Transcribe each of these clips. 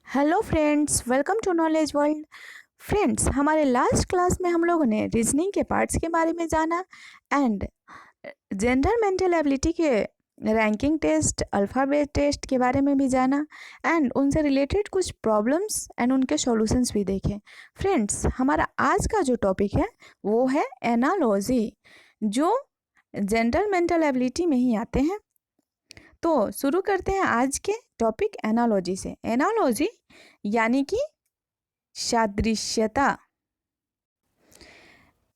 Hello friends, welcome to knowledge world. Friends, हमारे last class में हम लोगों ने रीजनिंग के पार्ट्स के बारे में जाना एंड जनरल मेंटल एबिलिटी के रैंकिंग टेस्ट, अल्फ़ाबेट टेस्ट के बारे में भी जाना एंड उनसे रिलेटेड कुछ प्रॉब्लम्स एंड उनके सॉल्यूशंस भी देखे। फ्रेंड्स, हमारा आज का जो टॉपिक है वो है एनालॉजी, जो जनरल मेंटल एबिलिटी में ही आते हैं। तो शुरू करते हैं आज के टॉपिक एनालॉजी से। एनालॉजी यानी कि सादृश्यता।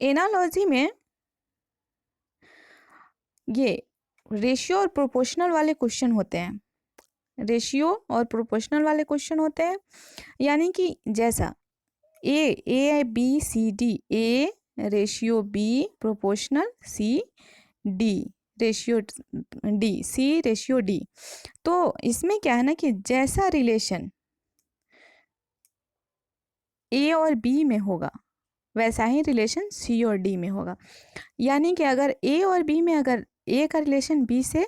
एनालॉजी में ये रेशियो और प्रोपोर्शनल वाले क्वेश्चन होते हैं। रेशियो और प्रोपोर्शनल वाले क्वेश्चन होते हैं, यानी कि जैसा A B C D, A ratio B proportional C, D ratio D, C ratio D. तो इसमें क्या है ना कि जैसा रिलेशन ए और बी में होगा वैसा ही रिलेशन सी और डी में होगा। यानी कि अगर ए और बी में अगर ए का रिलेशन बी से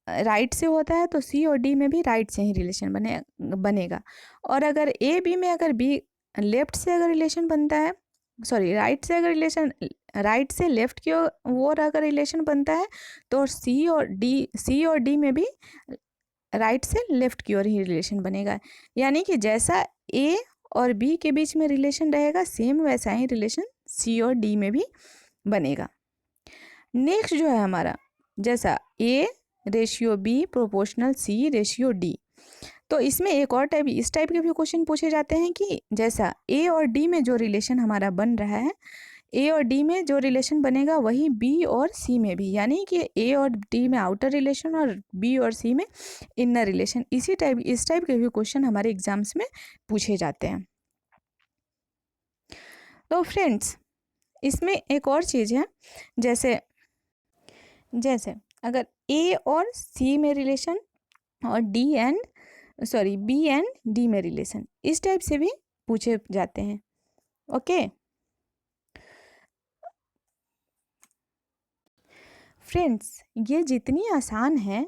राइट से होता है तो सी और डी में भी राइट से ही रिलेशन बनेगा। और अगर ए बी में अगर बी लेफ्ट से अगर रिलेशन बनता है, सॉरी राइट से अगर रिलेशन, राइट से लेफ्ट की ओर अगर रिलेशन बनता है तो सी और डी में भी राइट से लेफ्ट की ओर ही रिलेशन बनेगा। यानी कि जैसा ए और बी के बीच में रिलेशन रहेगा सेम वैसा ही रिलेशन सी और डी में भी बनेगा। नेक्स्ट जो है हमारा, जैसा A ratio B proportional C ratio D. तो इसमें एक और टाइप, इस टाइप के भी क्वेश्चन पूछे जाते हैं कि जैसा ए और डी में जो रिलेशन हमारा बन रहा है, ए और डी में जो रिलेशन बनेगा वही बी और सी में भी, यानी कि ए और डी में आउटर रिलेशन और बी और सी में इनर रिलेशन। इस टाइप के भी क्वेश्चन हमारे एग्जाम्स में पूछे जाते हैं। तो फ्रेंड्स, इसमें एक और चीज़ है, जैसे अगर ए और सी में रिलेशन और बी एंड डी में रिलेशन, इस टाइप से भी पूछे जाते हैं। ओके फ्रेंड्स, ये जितनी आसान है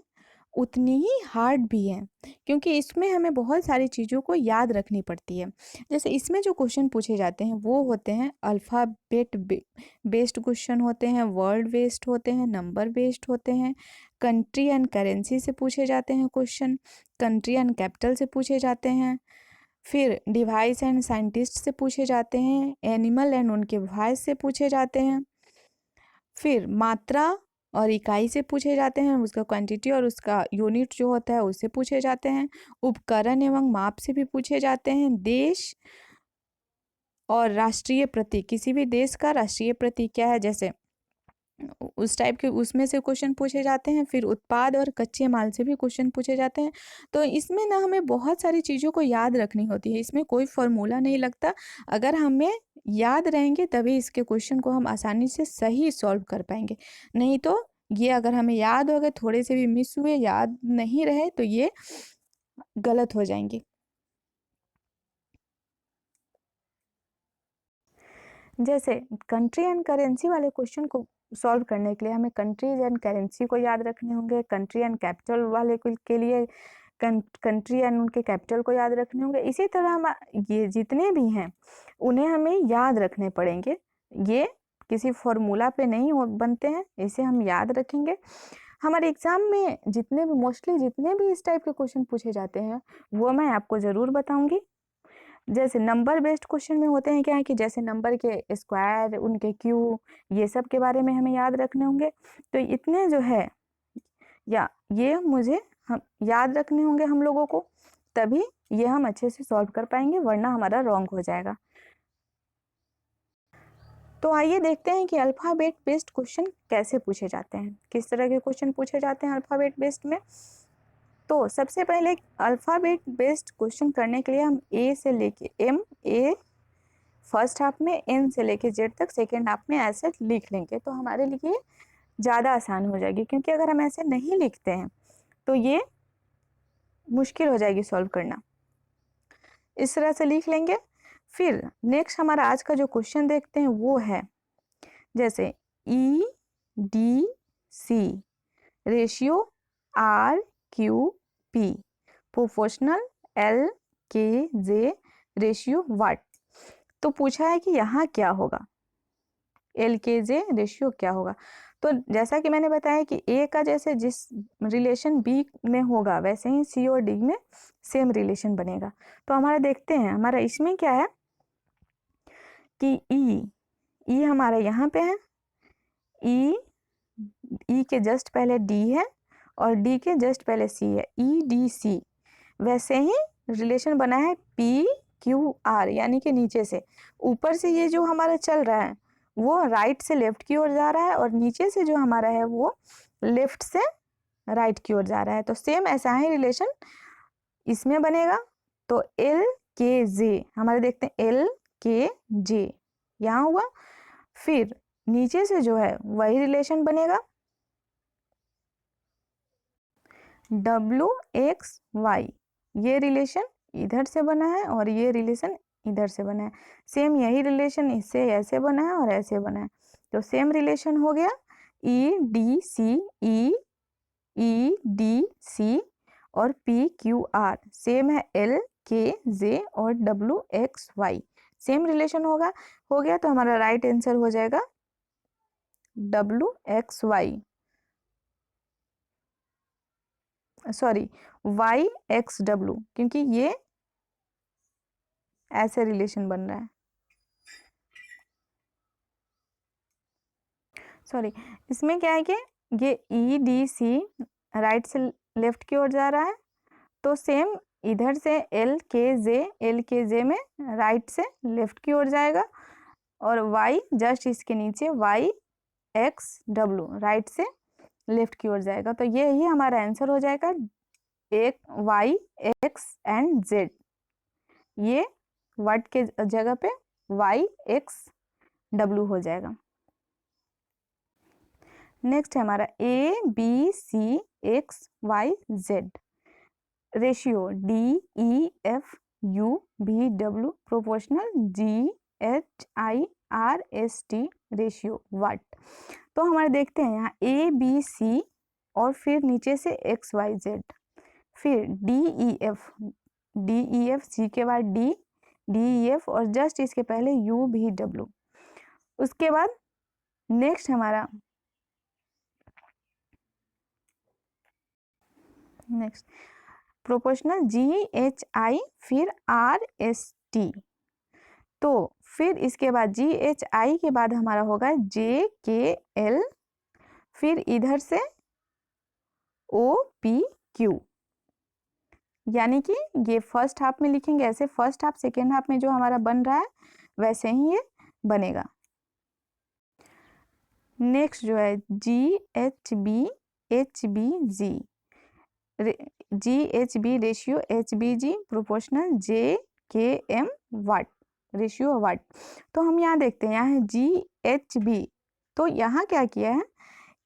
उतनी ही हार्ड भी है, क्योंकि इसमें हमें बहुत सारी चीज़ों को याद रखनी पड़ती है। जैसे इसमें जो क्वेश्चन पूछे जाते हैं वो होते हैं अल्फ़ाबेट बेस्ड क्वेश्चन होते हैं, वर्ड बेस्ड होते हैं, नंबर बेस्ड होते हैं, कंट्री एंड करेंसी से पूछे जाते हैं क्वेश्चन, कंट्री एंड कैपिटल से पूछे जाते हैं, फिर डिवाइस एंड साइंटिस्ट से पूछे जाते हैं, एनिमल एंड उनके वॉइस से पूछे जाते हैं, फिर मात्रा और इकाई से पूछे जाते हैं, उसका क्वांटिटी और उसका यूनिट जो होता है उससे पूछे जाते हैं, उपकरण एवं माप से भी पूछे जाते हैं, देश और राष्ट्रीय प्रतीक, किसी भी देश का राष्ट्रीय प्रतीक क्या है, जैसे उस टाइप के उसमें से क्वेश्चन पूछे जाते हैं, फिर उत्पाद और कच्चे माल से भी क्वेश्चन पूछे जाते हैं। तो इसमें ना हमें बहुत सारी चीज़ों को याद रखनी होती है, इसमें कोई फॉर्मूला नहीं लगता। अगर हमें याद रहेंगे तभी इसके क्वेश्चन को हम आसानी से सही सॉल्व कर पाएंगे, नहीं तो ये अगर हमें याद हो गए, थोड़े से भी मिस हुए, याद नहीं रहे तो ये गलत हो जाएंगे। जैसे कंट्री एंड करेंसी वाले क्वेश्चन को सॉल्व करने के लिए हमें कंट्रीज एंड करेंसी को याद रखने होंगे, कंट्री एंड कैपिटल वाले के लिए कंट्री एंड उनके कैपिटल को याद रखने होंगे। इसी तरह हम ये जितने भी हैं उन्हें हमें याद रखने पड़ेंगे। ये किसी फॉर्मूला पे नहीं बनते हैं, इसे हम याद रखेंगे। हमारे एग्जाम में मोस्टली जितने भी इस टाइप के क्वेश्चन पूछे जाते हैं वो मैं आपको ज़रूर बताऊंगी। जैसे नंबर बेस्ड क्वेश्चन में होते हैं क्या है कि जैसे नंबर के स्क्वायर, उनके क्यू, ये सब के बारे में हमें याद रखने होंगे। तो इतने जो है या ये मुझे हम याद रखने होंगे हम लोगों को, तभी ये हम अच्छे से सॉल्व कर पाएंगे, वरना हमारा रॉन्ग हो जाएगा। तो आइए देखते हैं कि अल्फ़ाबेट बेस्ड क्वेश्चन कैसे पूछे जाते हैं, किस तरह के क्वेश्चन पूछे जाते हैं अल्फ़ाबेट बेस्ड में। तो सबसे पहले अल्फ़ाबेट बेस्ड क्वेश्चन करने के लिए हम ए से लेके एम, ए फर्स्ट हाफ में, एन से लेके जेड तक सेकेंड हाफ में ऐसे लिख लेंगे तो हमारे लिए ज़्यादा आसान हो जाएगी, क्योंकि अगर हम ऐसे नहीं लिखते हैं तो ये मुश्किल हो जाएगी सॉल्व करना। इस तरह से लिख लेंगे। फिर नेक्स्ट हमारा आज का जो क्वेश्चन देखते हैं वो है, जैसे E D C ratio R Q P, proportional L K J ratio what. तो पूछा है कि यहाँ क्या होगा, एल के जे रेशियो क्या होगा। तो जैसा कि मैंने बताया कि ए का जैसे जिस रिलेशन बी में होगा वैसे ही सी और डी में सेम रिलेशन बनेगा। तो हमारा देखते हैं, हमारा इसमें क्या है कि ई हमारा यहाँ पे है, ई के जस्ट पहले डी है और डी के जस्ट पहले सी है, ई डी सी। वैसे ही रिलेशन बना है पी क्यू आर, यानी कि नीचे से ऊपर से ये जो हमारा चल रहा है वो राइट से लेफ्ट की ओर जा रहा है और नीचे से जो हमारा है वो लेफ्ट से राइट की ओर जा रहा है। तो सेम ऐसा ही रिलेशन इसमें बनेगा। तो एल के जे हमारे देखते हैं, एल के जे यहाँ हुआ, फिर नीचे से जो है वही रिलेशन बनेगा डब्ल्यू एक्स वाई। ये रिलेशन इधर से बना है और ये रिलेशन इधर से बना है। सेम यही रिलेशन इससे ऐसे बना है और ऐसे बना है। तो सेम रिलेशन हो गया ई डी सी, ई डी सी और पी क्यू आर। सेम है एल के जे और W X Y, same relation होगा, हो गया। तो हमारा राइट आंसर हो जाएगा W X Y, sorry Y X W, क्योंकि ये ऐसे रिलेशन बन रहा है। सॉरी, इसमें क्या है कि ये ई डी सी राइट से लेफ्ट की ओर जा रहा है, तो सेम इधर से एल के जे में राइट से लेफ्ट की ओर जाएगा और वाई जस्ट इसके नीचे वाई एक्स डब्ल्यू राइट से लेफ्ट की ओर जाएगा। तो ये ही हमारा आंसर हो जाएगा, एक वाई एक्स एंड जेड। ये वाट के जगह पे वाई एक्स डब्ल्यू हो जाएगा। नेक्स्ट है हमारा A B C X Y Z ratio D E F U B W proportional G H I R S T ratio what. तो हमारे देखते हैं यहाँ ए बी सी और फिर नीचे से एक्स वाई जेड, फिर डी ई एफ सी के बाद डी ई एफ और जस्ट इसके पहले यू भी डब्ल्यू। उसके बाद नेक्स्ट हमारा नेक्स्ट प्रोपोर्शनल जी एच आई फिर आर एस टी। तो फिर इसके बाद जी एच आई के बाद हमारा होगा जे के एल, फिर इधर से ओ पी क्यू, यानी कि ये फर्स्ट हाफ में लिखेंगे ऐसे, फर्स्ट हाफ सेकेंड हाफ में जो हमारा बन रहा है वैसे ही ये बनेगा। नेक्स्ट जो है G H B G, G H B ratio H B G proportional J K M watt ratio what. तो हम यहाँ देखते हैं, यहाँ है जी एच बी। तो यहाँ क्या किया है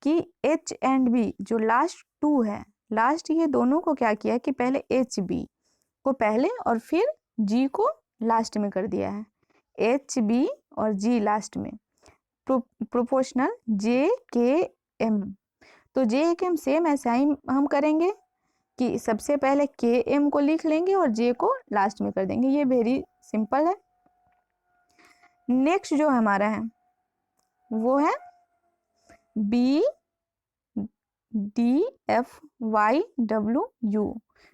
कि एच एंड बी जो लास्ट टू है, लास्ट ये दोनों को क्या किया कि पहले एच बी को पहले और फिर जी को लास्ट में कर दिया है, एच बी और जी लास्ट में, प्रोपोर्शनल जे के एम। तो जे के एम सेम ऐसा ही हम करेंगे कि सबसे पहले के एम को लिख लेंगे और जे को लास्ट में कर देंगे, ये वेरी सिंपल है। नेक्स्ट जो हमारा है वो है B D F Y W U,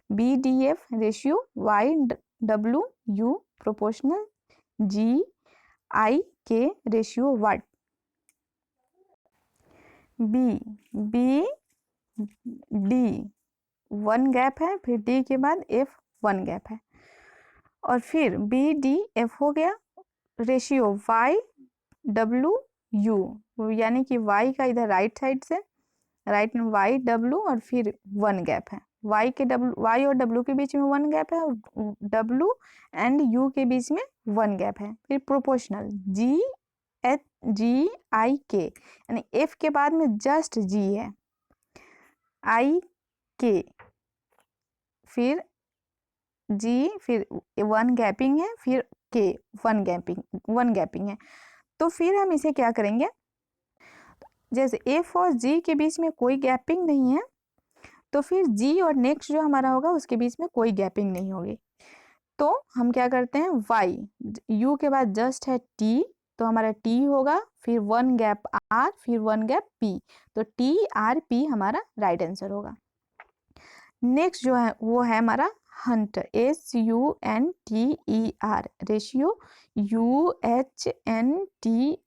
B D F ratio Y W U proportional G I K ratio what. B D 1 gap है, फिर डी के बाद एफ 1 गैप है और फिर बी डी एफ हो गया रेशियो वाई डब्ल्यू यू, यानी कि वाई का इधर राइट साइड से राइट में वाई डब्ल्यू और फिर 1 गैप है, वाई और डब्ल्यू के बीच में 1 गैप है और डब्ल्यू एंड यू के बीच में 1 गैप है। फिर प्रोपोर्शनल जी आई के, यानी एफ के बाद में जस्ट जी है, आई के फिर जी फिर 1 गैपिंग है, फिर के 1 गैपिंग है। तो फिर हम इसे क्या करेंगे, जैसे एफ और जी के बीच में कोई गैपिंग नहीं है तो फिर जी और नेक्स्ट जो हमारा होगा उसके बीच में कोई गैपिंग नहीं होगी। तो हम क्या करते हैं, y, u के बाद जस्ट है t, तो हमारा t होगा, फिर 1 गैप r, फिर 1 गैप p, तो t r p हमारा राइट आंसर होगा। नेक्स्ट जो है वो है हमारा Hunt, SUNTER, ratio UHNTRE,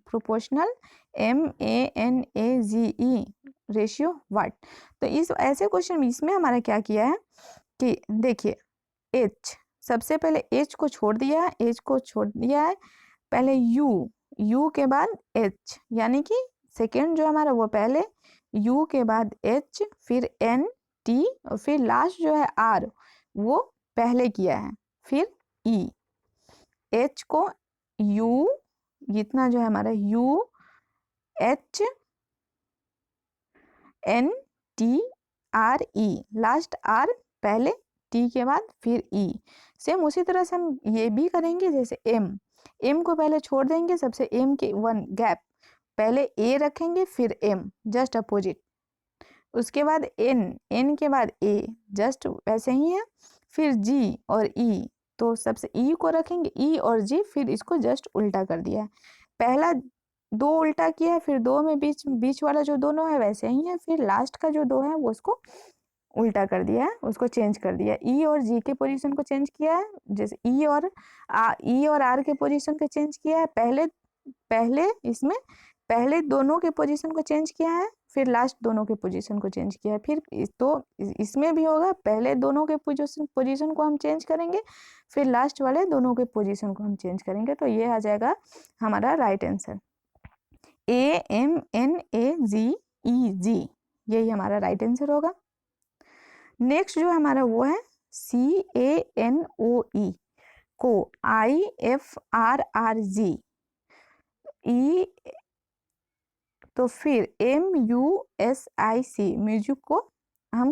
proportional MANAGE, ratio what. तो इस ऐसे क्वेश्चन इसमें हमारा क्या किया है कि देखिए H, सबसे पहले H को छोड़ दिया है, H को छोड़ दिया है, पहले U के बाद H, यानी कि सेकेंड जो हमारा वो पहले U के बाद H, फिर N T, और फिर लास्ट जो है R वो पहले किया है, फिर E, H को U, इतना जो है हमारा U H N T R E, last R पहले T के बाद फिर E। सेम उसी तरह से हम ये भी करेंगे, जैसे M को पहले छोड़ देंगे, सबसे M के 1 गैप, पहले A रखेंगे फिर M, जस्ट अपोजिट, उसके बाद N के बाद A, जस्ट वैसे ही है, फिर G और E, तो सबसे E को रखेंगे E और G, फिर इसको जस्ट उल्टा कर दिया है, पहला 2 उल्टा किया है, फिर 2 में बीच वाला जो दोनों है वैसे ही है, फिर लास्ट का जो 2 है वो उसको उल्टा कर दिया है, उसको चेंज कर दिया, E और G के पोजीशन को चेंज किया है, जैसे E और R के पोजीशन को चेंज किया है, पहले इसमें पहले दोनों के पोजीशन को चेंज किया है, फिर लास्ट दोनों के पोजीशन को चेंज किया है, फिर इसमें भी होगा, पहले दोनों के पोजीशन को हम चेंज करेंगे, फिर लास्ट वाले दोनों के पोजीशन को हम चेंज करेंगे, तो ये आ जाएगा हमारा राइट आंसर, AMNAGEG, यही हमारा राइट आंसर होगा। नेक्स्ट जो हमारा वो है CANOE, को IFRRG, E, तो फिर MUSIC, म्यूजिक को हम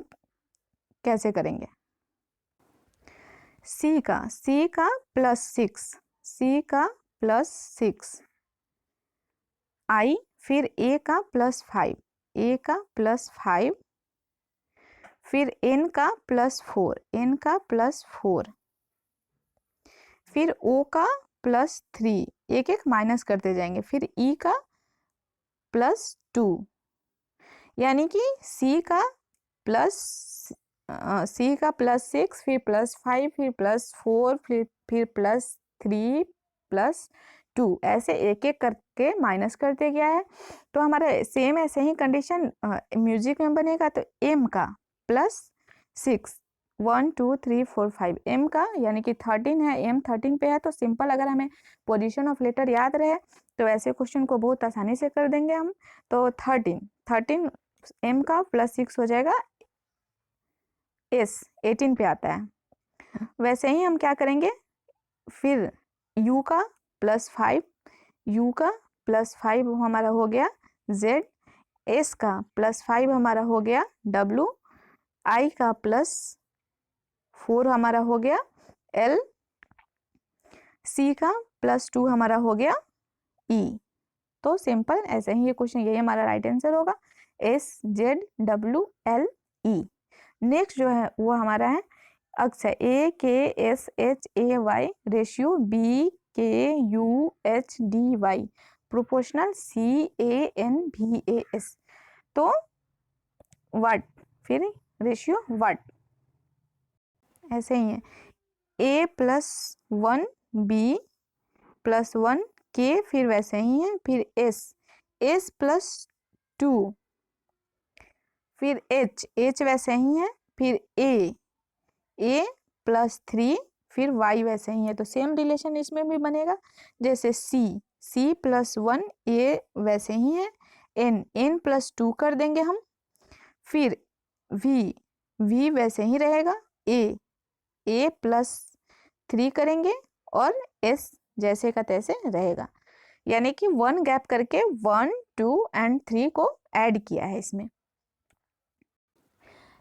कैसे करेंगे, C का +6, C का +6, I, फिर A का +5, A का +5, फिर N का +4, N का +4, फिर O का +3, एक एक माइनस करते जाएंगे, फिर E का +2, यानी कि C का +6, फिर +5, फिर +4, फिर +3, +2, ऐसे एक एक करके माइनस करते गया है। तो हमारा सेम ऐसे ही कंडीशन म्यूजिक में बनेगा, तो M का +6, 1 2 3 4 5, M का यानी कि 13 है, M 13 पे है, तो सिंपल अगर हमें पोजीशन ऑफ लेटर याद रहे तो ऐसे क्वेश्चन को बहुत आसानी से कर देंगे हम। तो 13 M का +6 हो जाएगा, S 18 पे आता है। वैसे ही हम क्या करेंगे, फिर U का +5, U का +5 हमारा हो गया Z, S का +5 हमारा हो गया W, I का +4 हमारा हो गया L, C का +2 हमारा हो गया E। तो सिंपल ऐसे ही ये क्वेश्चन, यही हमारा राइट आंसर होगा, SZWLE। नेक्स्ट जो है वो हमारा है अक्षर AKSHAY, ratio BKUHDY, proportional CANVAS, तो व्हाट, फिर रेशियो व्हाट, ऐसे ही है A+1 B+1 K, फिर वैसे ही है, फिर S+2, फिर H वैसे ही है, फिर A+3, फिर Y वैसे ही है, तो सेम रिलेशन इसमें भी बनेगा, जैसे C+1 A वैसे ही है, N+2 कर देंगे हम, फिर V वैसे ही रहेगा, A+3 करेंगे, और S जैसे का तैसे रहेगा, यानी कि 1 गैप करके 1 2 एंड 3 को ऐड किया है इसमें।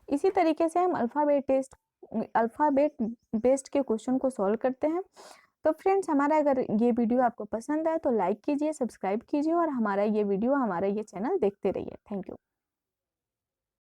इसी तरीके से हम अल्फ़ाबेट बेस्ड के क्वेश्चन को सॉल्व करते हैं। तो फ्रेंड्स, हमारा अगर ये वीडियो आपको पसंद आए तो लाइक कीजिए, सब्सक्राइब कीजिए, और हमारा ये चैनल देखते रहिए। Thank you.